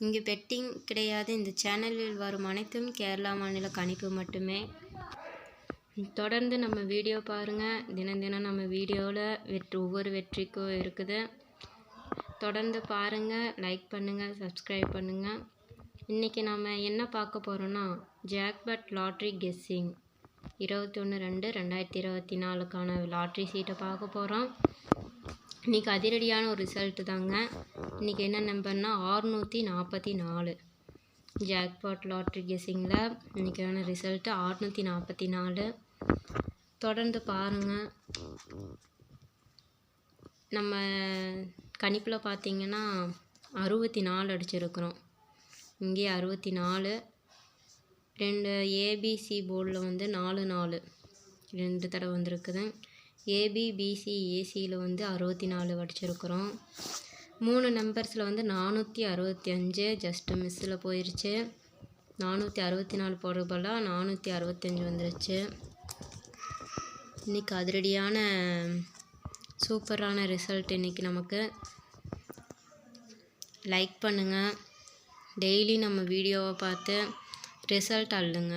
இங்கு பெட்டிங் கிடையாது. இந்த சேனலில் வரும் அனைத்தும் கேரளா மாநில கணிப்பு மட்டுமே. தொடர்ந்து நம்ம வீடியோ பாருங்கள். தினம் தினம் நம்ம வீடியோவில் ஒவ்வொரு வெற்றிக்கும் இருக்குது. தொடர்ந்து பாருங்கள், லைக் பண்ணுங்கள், சப்ஸ்கிரைப் பண்ணுங்கள். இன்றைக்கி நம்ம என்ன பார்க்க போகிறோன்னா, ஜாக்பாட் லாட்ரி கெஸ்ஸிங் 21/2/2024க்கான லாட்ரி சீட்டை பார்க்க போகிறோம். இன்றைக்கி அதிரடியான ஒரு ரிசல்ட்டு தாங்க. இன்றைக்கி என்ன நம்பர்னா 644. ஜாக்பாட் லாட்ரி கெஸ்ஸிங்கில் இன்றைக்கான ரிசல்ட்டு 644. தொடர்ந்து பாருங்கள். நம்ம கணிப்பில் பார்த்திங்கன்னா 64 அடிச்சிருக்கிறோம். இங்கே 64. 2 ஏபிசி போர்டில் வந்து 44 2 தடவை வந்திருக்குது. ஏபிபிசி ஏசியில் வந்து 64 அடிச்சிருக்கிறோம். 3 நம்பர்ஸில் வந்து 465 ஜஸ்ட்டு மிஸ்ஸில் போயிடுச்சு. 464 போடுறது பதிலாக 465 வந்துருச்சு. இன்றைக்கி அதிரடியான சூப்பரான ரிசல்ட். இன்றைக்கி நமக்கு லைக் பண்ணுங்கள். டெய்லி நம்ம வீடியோவை பார்த்து ரிசல்ட் அள்ளுங்க.